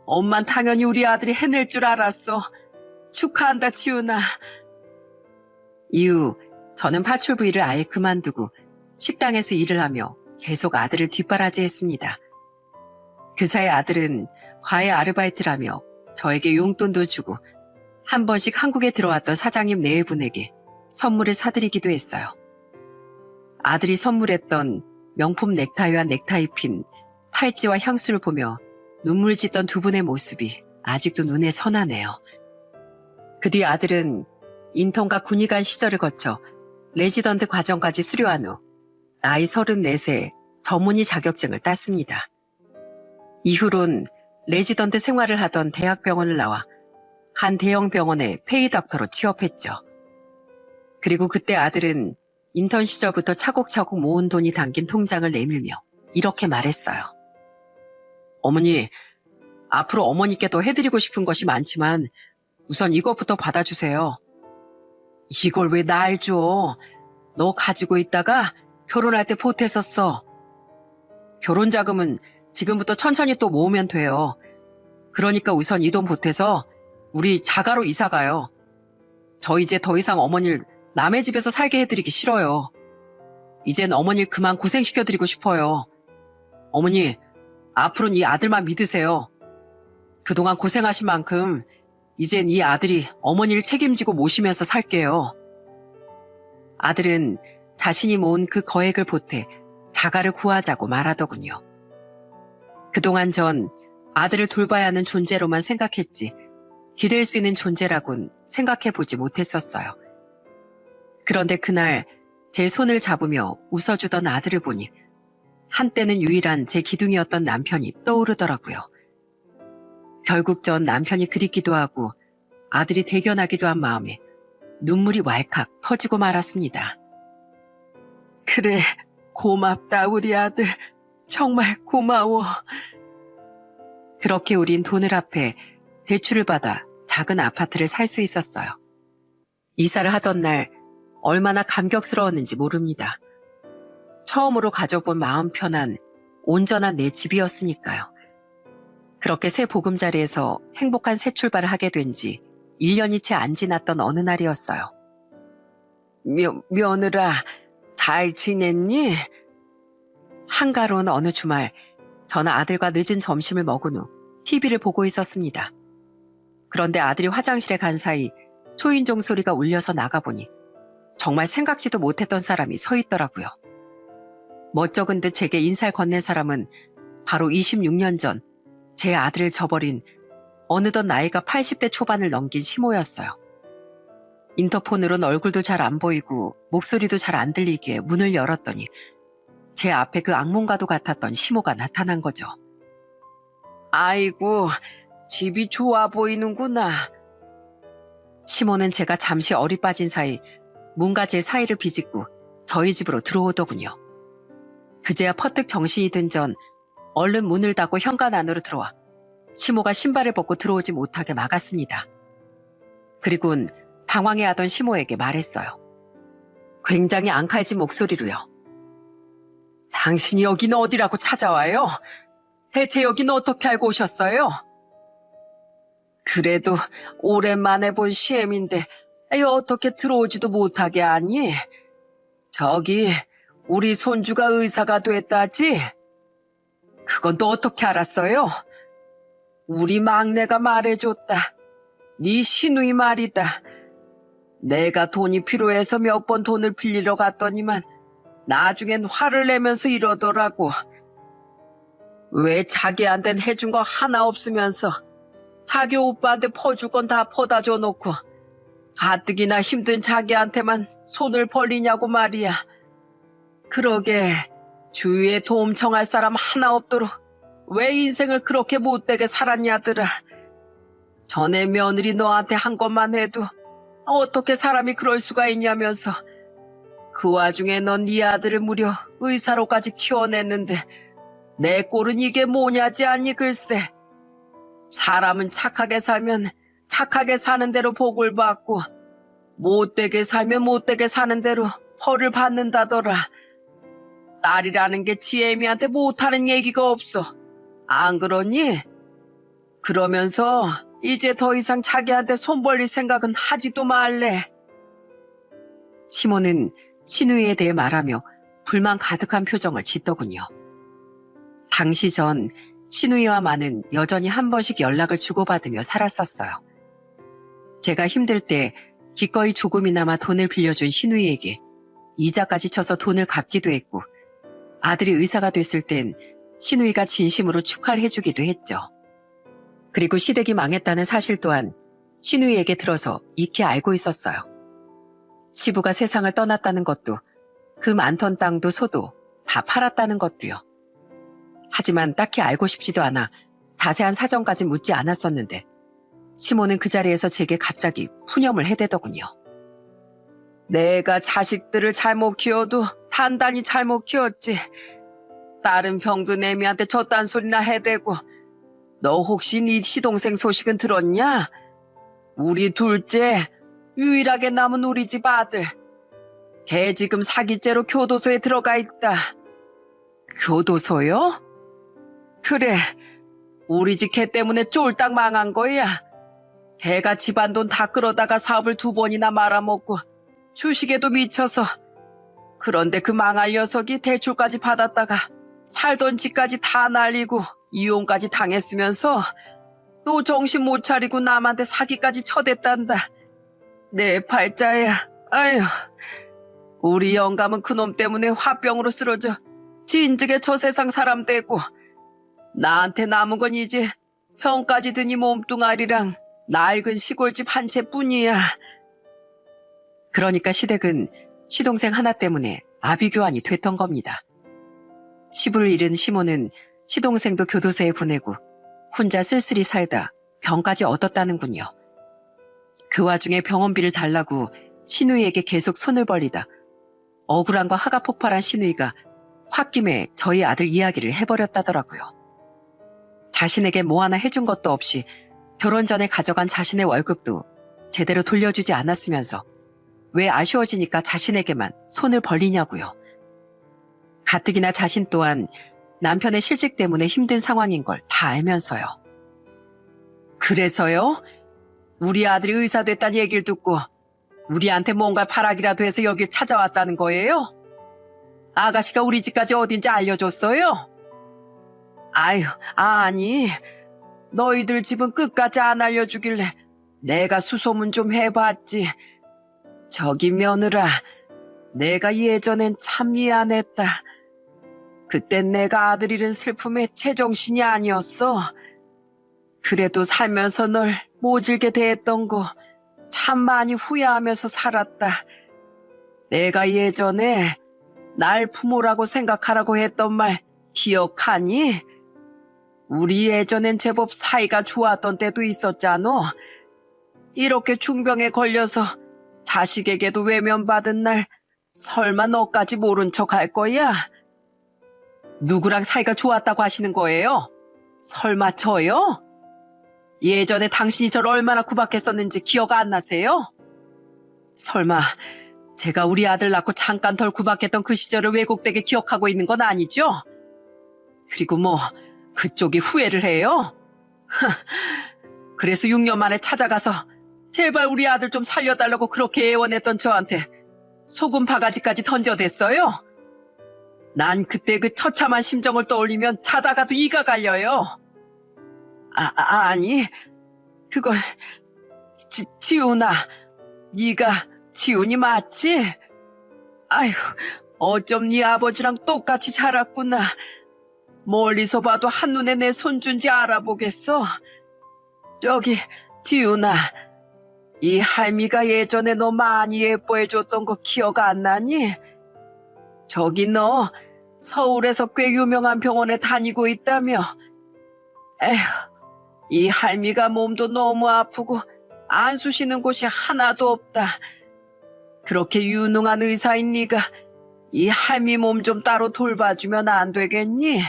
엄만 당연히 우리 아들이 해낼 줄 알았어. 축하한다, 치훈아. 이후 저는 파출부 일을 아예 그만두고 식당에서 일을 하며 계속 아들을 뒷바라지했습니다. 그 사이 아들은 과외 아르바이트를 하며 저에게 용돈도 주고 한 번씩 한국에 들어왔던 사장님 네 분에게 선물을 사드리기도 했어요. 아들이 선물했던 명품 넥타이와 넥타이 핀, 팔찌와 향수를 보며 눈물 짓던 두 분의 모습이 아직도 눈에 선하네요. 그 뒤 아들은 인턴과 군의관 시절을 거쳐 레지던트 과정까지 수료한 후 나이 34세 전문의 자격증을 땄습니다. 이후론 레지던트 생활을 하던 대학병원을 나와 한 대형 병원의 페이닥터로 취업했죠. 그리고 그때 아들은 인턴 시절부터 차곡차곡 모은 돈이 담긴 통장을 내밀며 이렇게 말했어요. 어머니, 앞으로 어머니께 더 해드리고 싶은 것이 많지만 우선 이것부터 받아주세요. 이걸 왜 날 줘? 너 가지고 있다가 결혼할 때 보탰었어. 결혼 자금은 지금부터 천천히 또 모으면 돼요. 그러니까 우선 이 돈 보태서 우리 자가로 이사 가요. 저 이제 더 이상 어머니를 남의 집에서 살게 해드리기 싫어요. 이젠 어머니를 그만 고생시켜드리고 싶어요. 어머니, 앞으로는 이 아들만 믿으세요. 그동안 고생하신 만큼 이젠 이 아들이 어머니를 책임지고 모시면서 살게요. 아들은 자신이 모은 그 거액을 보태 자가를 구하자고 말하더군요. 그동안 전 아들을 돌봐야 하는 존재로만 생각했지 기댈 수 있는 존재라곤 생각해보지 못했었어요. 그런데 그날 제 손을 잡으며 웃어주던 아들을 보니 한때는 유일한 제 기둥이었던 남편이 떠오르더라고요. 결국 전 남편이 그립기도 하고 아들이 대견하기도 한 마음에 눈물이 왈칵 터지고 말았습니다. 그래, 고맙다 우리 아들. 정말 고마워. 그렇게 우린 돈을 합해 대출을 받아 작은 아파트를 살 수 있었어요. 이사를 하던 날 얼마나 감격스러웠는지 모릅니다. 처음으로 가져본 마음 편한 온전한 내 집이었으니까요. 그렇게 새 보금자리에서 행복한 새 출발을 하게 된 지 1년이 채 안 지났던 어느 날이었어요. 며느라, 잘 지냈니? 한가로운 어느 주말, 저는 아들과 늦은 점심을 먹은 후 TV를 보고 있었습니다. 그런데 아들이 화장실에 간 사이 초인종 소리가 울려서 나가보니 정말 생각지도 못했던 사람이 서 있더라고요. 멋쩍은 듯 제게 인사를 건넨 사람은 바로 26년 전 제 아들을 저버린 어느덧 나이가 80대 초반을 넘긴 시모였어요. 인터폰으론 얼굴도 잘 안 보이고 목소리도 잘 안 들리기에 문을 열었더니 제 앞에 그 악몽과도 같았던 시모가 나타난 거죠. 아이고, 집이 좋아 보이는구나. 시모는 제가 잠시 어리 빠진 사이 문과 제 사이를 비집고 저희 집으로 들어오더군요. 그제야 퍼뜩 정신이 든 전 얼른 문을 닫고 현관 안으로 들어와 시모가 신발을 벗고 들어오지 못하게 막았습니다. 그리곤 당황해하던 시모에게 말했어요. 굉장히 앙칼진 목소리로요. 당신이 여기는 어디라고 찾아와요? 대체 여기는 어떻게 알고 오셨어요? 그래도 오랜만에 본 시엠인데 어떻게 들어오지도 못하게 하니? 저기 우리 손주가 의사가 됐다지? 그건 또 어떻게 알았어요? 우리 막내가 말해줬다. 네 시누이 말이다. 내가 돈이 필요해서 몇 번 돈을 빌리러 갔더니만 나중엔 화를 내면서 이러더라고. 왜 자기한텐 해준 거 하나 없으면서 자기 오빠한테 퍼줄 건 다 퍼다 줘놓고 가뜩이나 힘든 자기한테만 손을 벌리냐고 말이야. 그러게 주위에 도움 청할 사람 하나 없도록 왜 인생을 그렇게 못되게 살았냐더라. 전에 며느리 너한테 한 것만 해도 어떻게 사람이 그럴 수가 있냐면서 그 와중에 넌 네 아들을 무려 의사로까지 키워냈는데 내 꼴은 이게 뭐냐지 않니 글쎄. 사람은 착하게 살면 착하게 사는 대로 복을 받고 못되게 살면 못되게 사는 대로 벌을 받는다더라. 딸이라는 게 지혜미한테 못하는 얘기가 없어. 안 그러니? 그러면서 이제 더 이상 자기한테 손 벌릴 생각은 하지도 말래. 시몬은 신우이에 대해 말하며 불만 가득한 표정을 짓더군요. 당시 전 신우이와 마는 여전히 한 번씩 연락을 주고받으며 살았었어요. 제가 힘들 때 기꺼이 조금이나마 돈을 빌려준 신우이에게 이자까지 쳐서 돈을 갚기도 했고 아들이 의사가 됐을 땐 신우이가 진심으로 축하를 해주기도 했죠. 그리고 시댁이 망했다는 사실 또한 신우이에게 들어서 익히 알고 있었어요. 시부가 세상을 떠났다는 것도 그 많던 땅도 소도 다 팔았다는 것도요. 하지만 딱히 알고 싶지도 않아 자세한 사정까지 묻지 않았었는데 시몬은 그 자리에서 제게 갑자기 푸념을 해대더군요. 내가 자식들을 잘못 키워도 단단히 잘못 키웠지. 다른 병도 내미한테 저딴 소리나 해대고 너 혹시 네 시동생 소식은 들었냐? 우리 둘째 유일하게 남은 우리 집 아들. 걔 지금 사기죄로 교도소에 들어가 있다. 교도소요? 그래, 우리 집 걔 때문에 쫄딱 망한 거야. 걔가 집안 돈 다 끌어다가 사업을 2번이나 말아먹고 주식에도 미쳐서. 그런데 그 망할 녀석이 대출까지 받았다가 살던 집까지 다 날리고 이혼까지 당했으면서 또 정신 못 차리고 남한테 사기까지 쳐댔단다. 내 팔자야. 아휴, 우리 영감은 그놈 때문에 화병으로 쓰러져 진즉에 저 세상 사람 되고 나한테 남은 건 이제 형까지 드니 몸뚱아리랑 낡은 시골집 한 채뿐이야. 그러니까 시댁은 시동생 하나 때문에 아비규환이 됐던 겁니다. 시부를 잃은 시몬은 시동생도 교도소에 보내고 혼자 쓸쓸히 살다 병까지 얻었다는군요. 그 와중에 병원비를 달라고 신우이에게 계속 손을 벌리다 억울함과 화가 폭발한 신우이가 홧김에 저희 아들 이야기를 해버렸다더라고요. 자신에게 뭐 하나 해준 것도 없이 결혼 전에 가져간 자신의 월급도 제대로 돌려주지 않았으면서 왜 아쉬워지니까 자신에게만 손을 벌리냐고요. 가뜩이나 자신 또한 남편의 실직 때문에 힘든 상황인 걸 다 알면서요. 그래서요? 우리 아들이 의사 됐다는 얘기를 듣고 우리한테 뭔가 파락이라도 해서 여길 찾아왔다는 거예요? 아가씨가 우리 집까지 어딘지 알려줬어요? 아유, 아니, 너희들 집은 끝까지 안 알려주길래 내가 수소문 좀 해봤지. 저기 며느라, 내가 예전엔 참 미안했다. 그땐 내가 아들 잃은 슬픔에 제정신이 아니었어. 그래도 살면서 널 모질게 대했던 거 참 많이 후회하면서 살았다. 내가 예전에 날 부모라고 생각하라고 했던 말 기억하니? 우리 예전엔 제법 사이가 좋았던 때도 있었잖아. 이렇게 중병에 걸려서 자식에게도 외면받은 날 설마 너까지 모른 척 할 거야? 누구랑 사이가 좋았다고 하시는 거예요? 설마 저요? 예전에 당신이 저를 얼마나 구박했었는지 기억 안 나세요? 설마 제가 우리 아들 낳고 잠깐 덜 구박했던 그 시절을 왜곡되게 기억하고 있는 건 아니죠? 그리고 뭐 그쪽이 후회를 해요? 그래서 6년 만에 찾아가서 제발 우리 아들 좀 살려달라고 그렇게 애원했던 저한테 소금 바가지까지 던져댔어요? 난 그때 그 처참한 심정을 떠올리면 자다가도 이가 갈려요. 아니, 그건 지훈아, 네가 지훈이 맞지? 아휴, 어쩜 네 아버지랑 똑같이 자랐구나. 멀리서 봐도 한눈에 내 손주인지 알아보겠어. 저기, 지훈아, 이 할미가 예전에 너 많이 예뻐해줬던 거 기억 안 나니? 저기 너 서울에서 꽤 유명한 병원에 다니고 있다며. 에휴, 이 할미가 몸도 너무 아프고 안 쑤시는 곳이 하나도 없다. 그렇게 유능한 의사인 네가 이 할미 몸 좀 따로 돌봐주면 안 되겠니?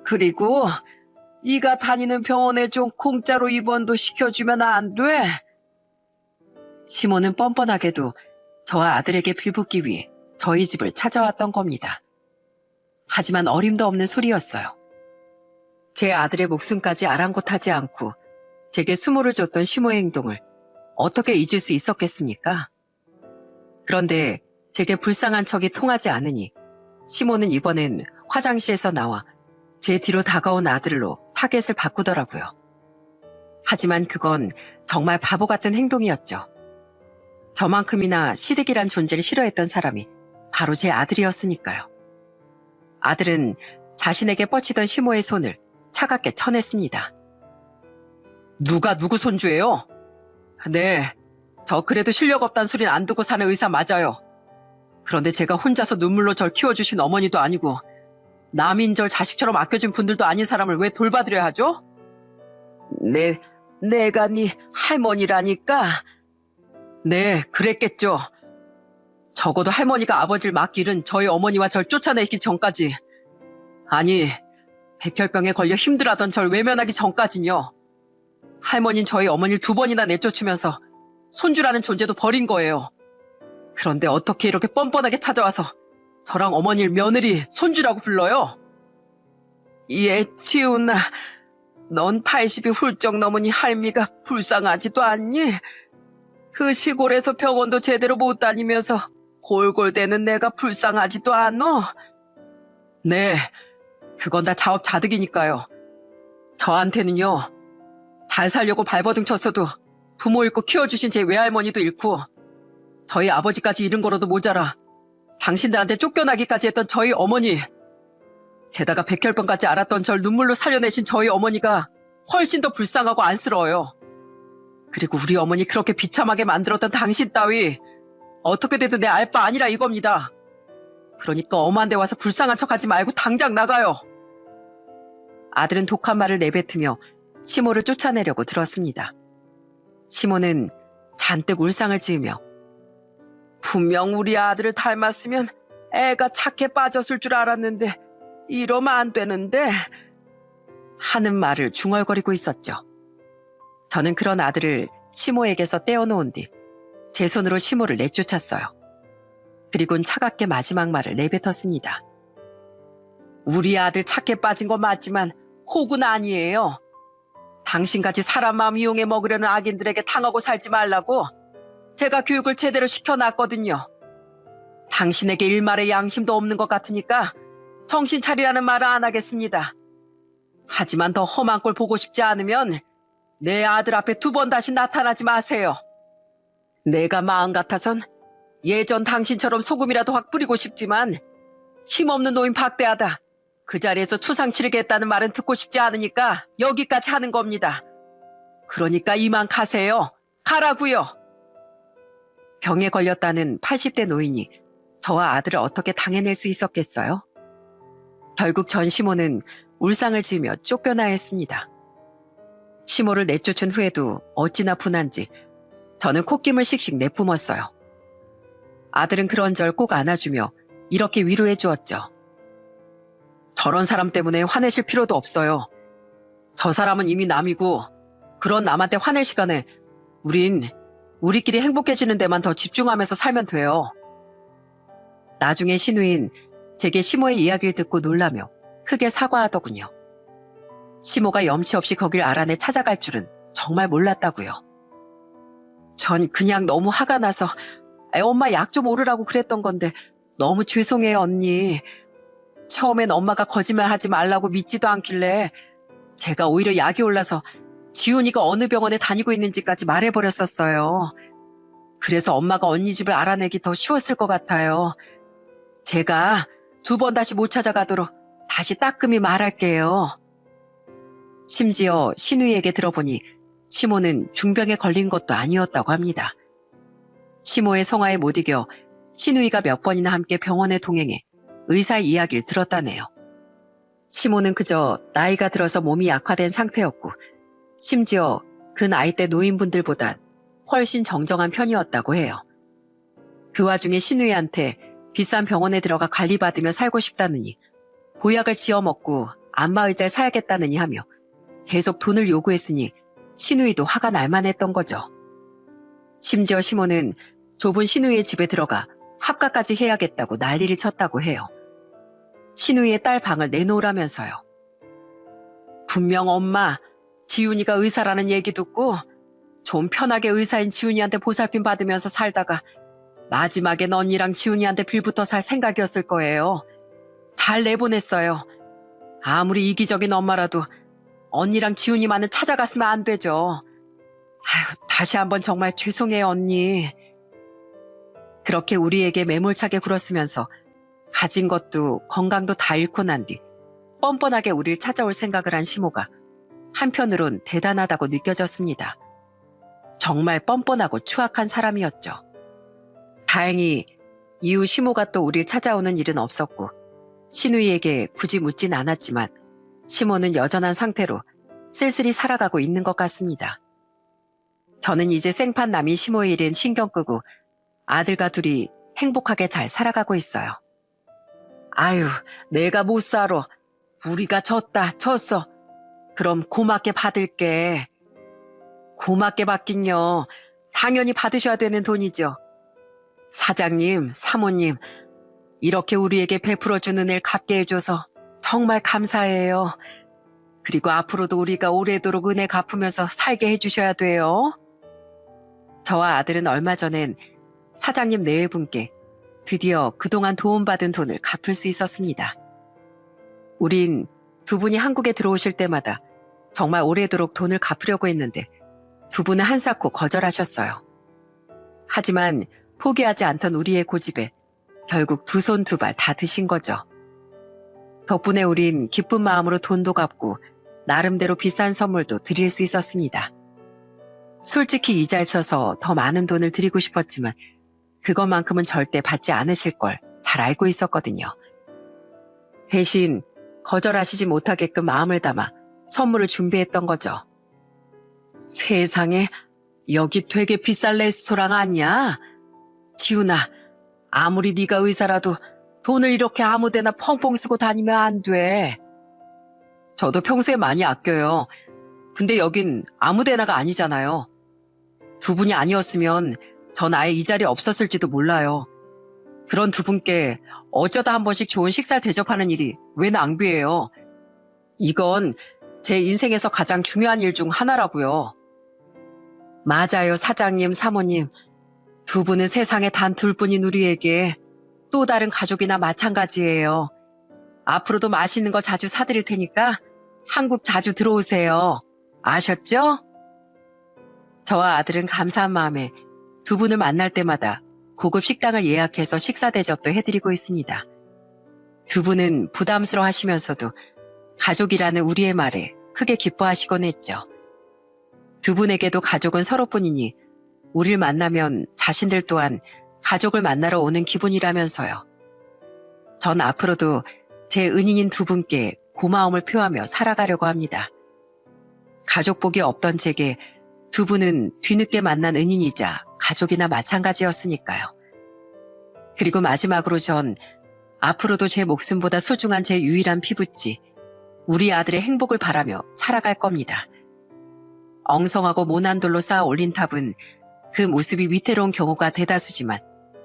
그리고 네가 다니는 병원에 좀 공짜로 입원도 시켜주면 안 돼? 시모는 뻔뻔하게도 저와 아들에게 빌붙기 위해 저희 집을 찾아왔던 겁니다. 하지만 어림도 없는 소리였어요. 제 아들의 목숨까지 아랑곳하지 않고 제게 수모를 줬던 시모의 행동을 어떻게 잊을 수 있었겠습니까? 그런데 제게 불쌍한 척이 통하지 않으니 시모는 이번엔 화장실에서 나와 제 뒤로 다가온 아들로 타겟을 바꾸더라고요. 하지만 그건 정말 바보 같은 행동이었죠. 저만큼이나 시댁이란 존재를 싫어했던 사람이 바로 제 아들이었으니까요. 아들은 자신에게 뻗치던 시모의 손을 차갑게 쳐냈습니다. 누가 누구 손주예요? 네, 저 그래도 실력 없단 소린 안 듣고 사는 의사 맞아요. 그런데 제가 혼자서 눈물로 절 키워주신 어머니도 아니고 남인 절 자식처럼 아껴준 분들도 아닌 사람을 왜 돌봐드려야 하죠? 내가 네 할머니라니까. 네, 그랬겠죠. 적어도 할머니가 아버지를 맡기는 저희 어머니와 절 쫓아내기 전까지, 아니, 백혈병에 걸려 힘들어하던 절 외면하기 전까지는요. 할머니는 저희 어머니를 2번이나 내쫓으면서 손주라는 존재도 버린 거예요. 그런데 어떻게 이렇게 뻔뻔하게 찾아와서 저랑 어머니를 며느리, 손주라고 불러요? 지훈아, 넌 80이 훌쩍 넘으니 할미가 불쌍하지도 않니? 그 시골에서 병원도 제대로 못 다니면서 골골대는 내가 불쌍하지도 않어? 네, 그건 다 자업자득이니까요. 저한테는요, 잘 살려고 발버둥 쳤어도 부모 잃고 키워주신 제 외할머니도 잃고 저희 아버지까지 잃은 거로도 모자라 당신들한테 쫓겨나기까지 했던 저희 어머니, 게다가 백혈병까지 앓았던 절 눈물로 살려내신 저희 어머니가 훨씬 더 불쌍하고 안쓰러워요. 그리고 우리 어머니 그렇게 비참하게 만들었던 당신 따위 어떻게 되든 내 알 바 아니라 이겁니다. 그러니까 엄한 데 와서 불쌍한 척하지 말고 당장 나가요. 아들은 독한 말을 내뱉으며 시모를 쫓아내려고 들었습니다. 시모는 잔뜩 울상을 지으며 분명 우리 아들을 닮았으면 애가 착해 빠졌을 줄 알았는데 이러면 안 되는데 하는 말을 중얼거리고 있었죠. 저는 그런 아들을 시모에게서 떼어놓은 뒤 제 손으로 시모를 내쫓았어요. 그리고는 차갑게 마지막 말을 내뱉었습니다. 우리 아들 착해 빠진 건 맞지만 혹은 아니에요. 당신같이 사람 마음 이용해 먹으려는 악인들에게 당하고 살지 말라고 제가 교육을 제대로 시켜놨거든요. 당신에게 일말의 양심도 없는 것 같으니까 정신 차리라는 말은 안 하겠습니다. 하지만 더 험한 꼴 보고 싶지 않으면 내 아들 앞에 2번 다시 나타나지 마세요. 내가 마음 같아선 예전 당신처럼 소금이라도 확 뿌리고 싶지만 힘없는 노인 박대하다 그 자리에서 추상 치르겠다는 말은 듣고 싶지 않으니까 여기까지 하는 겁니다. 그러니까 이만 가세요. 가라고요. 병에 걸렸다는 80대 노인이 저와 아들을 어떻게 당해낼 수 있었겠어요? 결국 전 시모는 울상을 지으며 쫓겨나야 했습니다. 시모를 내쫓은 후에도 어찌나 분한지 저는 콧김을 씩씩 내뿜었어요. 아들은 그런절 꼭 안아주며 이렇게 위로해 주었죠. 저런 사람 때문에 화내실 필요도 없어요. 저 사람은 이미 남이고 그런 남한테 화낼 시간에 우린 우리끼리 행복해지는 데만 더 집중하면서 살면 돼요. 나중에 신우인 제게 시모의 이야기를 듣고 놀라며 크게 사과하더군요. 시모가 염치 없이 거길 알아내 찾아갈 줄은 정말 몰랐다고요. 전 그냥 너무 화가 나서 엄마 약 좀 오르라고 그랬던 건데 너무 죄송해요 언니. 처음엔 엄마가 거짓말하지 말라고 믿지도 않길래 제가 오히려 약이 올라서 지훈이가 어느 병원에 다니고 있는지까지 말해버렸었어요. 그래서 엄마가 언니 집을 알아내기 더 쉬웠을 것 같아요. 제가 2번 다시 못 찾아가도록 다시 따끔히 말할게요. 심지어 신우이에게 들어보니 시모는 중병에 걸린 것도 아니었다고 합니다. 시모의 성화에 못 이겨 신우이가 몇 번이나 함께 병원에 동행해 의사의 이야기를 들었다네요. 시모는 그저 나이가 들어서 몸이 약화된 상태였고 심지어 그 나이 때 노인분들보단 훨씬 정정한 편이었다고 해요. 그 와중에 신우이한테 비싼 병원에 들어가 관리받으며 살고 싶다느니 보약을 지어 먹고 안마의자를 사야겠다느니 하며 계속 돈을 요구했으니 신우이도 화가 날 만했던 거죠. 심지어 시모는 좁은 신우이의 집에 들어가 합가까지 해야겠다고 난리를 쳤다고 해요. 신우이의 딸 방을 내놓으라면서요. 분명 엄마, 지훈이가 의사라는 얘기 듣고 좀 편하게 의사인 지훈이한테 보살핌 받으면서 살다가 마지막엔 언니랑 지훈이한테 빌붙어 살 생각이었을 거예요. 잘 내보냈어요. 아무리 이기적인 엄마라도 언니랑 지훈이만은 찾아갔으면 안 되죠. 아휴, 다시 한번 정말 죄송해요, 언니. 그렇게 우리에게 매몰차게 굴었으면서 가진 것도 건강도 다 잃고 난 뒤 뻔뻔하게 우릴 찾아올 생각을 한 시모가 한편으론 대단하다고 느껴졌습니다. 정말 뻔뻔하고 추악한 사람이었죠. 다행히 이후 시모가 또 우릴 찾아오는 일은 없었고 신우이에게 굳이 묻진 않았지만 시모는 여전한 상태로 쓸쓸히 살아가고 있는 것 같습니다. 저는 이제 생판남이 시모의 일엔 신경 끄고 아들과 둘이 행복하게 잘 살아가고 있어요. 아유, 내가 못 살아. 우리가 졌어. 그럼 고맙게 받을게. 고맙게 받긴요. 당연히 받으셔야 되는 돈이죠. 사장님, 사모님, 이렇게 우리에게 베풀어주는 일 갚게 해줘서 정말 감사해요. 그리고 앞으로도 우리가 오래도록 은혜 갚으면서 살게 해주셔야 돼요. 저와 아들은 얼마 전엔 사장님 네 분께 드디어 그동안 도움받은 돈을 갚을 수 있었습니다. 우린 2분이 한국에 들어오실 때마다 정말 오래도록 돈을 갚으려고 했는데 2분은 한사코 거절하셨어요. 하지만 포기하지 않던 우리의 고집에 결국 2손 2발 다 드신 거죠. 덕분에 우린 기쁜 마음으로 돈도 갚고 나름대로 비싼 선물도 드릴 수 있었습니다. 솔직히 이자를 쳐서 더 많은 돈을 드리고 싶었지만 그것만큼은 절대 받지 않으실 걸 잘 알고 있었거든요. 대신 거절하시지 못하게끔 마음을 담아 선물을 준비했던 거죠. 세상에, 여기 되게 비싼 레스토랑 아니야? 지훈아, 아무리 네가 의사라도 돈을 이렇게 아무데나 펑펑 쓰고 다니면 안 돼. 저도 평소에 많이 아껴요. 근데 여긴 아무데나가 아니잖아요. 2분이 아니었으면 전 아예 이 자리에 없었을지도 몰라요. 그런 2분께 어쩌다 한 번씩 좋은 식사를 대접하는 일이 왜 낭비예요? 이건 제 인생에서 가장 중요한 일 중 하나라고요. 맞아요, 사장님, 사모님. 2분은 세상에 단 2분인 우리에게 또 다른 가족이나 마찬가지예요. 앞으로도 맛있는 거 자주 사드릴 테니까 한국 자주 들어오세요. 아셨죠? 저와 아들은 감사한 마음에 2분을 만날 때마다 고급 식당을 예약해서 식사 대접도 해드리고 있습니다. 2분은 부담스러워 하시면서도 가족이라는 우리의 말에 크게 기뻐하시곤 했죠. 2분에게도 가족은 서로뿐이니 우릴 만나면 자신들 또한 가족을 만나러 오는 기분이라면서요. 전 앞으로도 제 은인인 2분께 고마움을 표하며 살아가려고 합니다. 가족복이 없던 제게 2분은 뒤늦게 만난 은인이자 가족이나 마찬가지였으니까요. 그리고 마지막으로 전 앞으로도 제 목숨보다 소중한 제 유일한 피부치, 우리 아들의 행복을 바라며 살아갈 겁니다. 엉성하고 모난 돌로 쌓아 올린 탑은 그 모습이 위태로운 경우가 대다수지만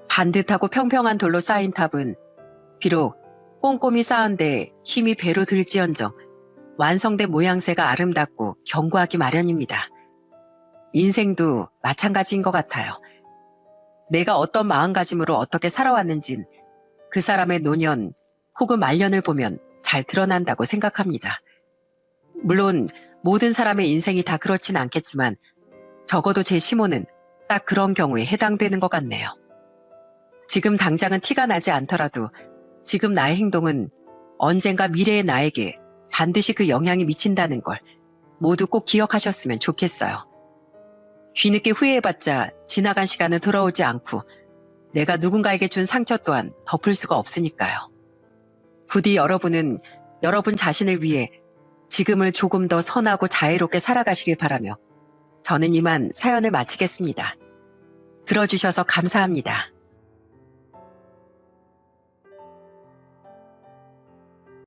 반듯하고 평평한 돌로 쌓인 탑은 비록 꼼꼼히 쌓은데 힘이 배로 들지언정 완성된 모양새가 아름답고 견고하기 마련입니다. 인생도 마찬가지인 것 같아요. 내가 어떤 마음가짐으로 어떻게 살아왔는진 그 사람의 노년 혹은 말년을 보면 잘 드러난다고 생각합니다. 물론 모든 사람의 인생이 다 그렇진 않겠지만 적어도 제 시모는 딱 그런 경우에 해당되는 것 같네요. 지금 당장은 티가 나지 않더라도 지금 나의 행동은 언젠가 미래의 나에게 반드시 그 영향이 미친다는 걸 모두 꼭 기억하셨으면 좋겠어요. 뒤늦게 후회해봤자 지나간 시간은 돌아오지 않고 내가 누군가에게 준 상처 또한 덮을 수가 없으니까요. 부디 여러분은 여러분 자신을 위해 지금을 조금 더 선하고 자유롭게 살아가시길 바라며 저는 이만 사연을 마치겠습니다. 들어주셔서 감사합니다.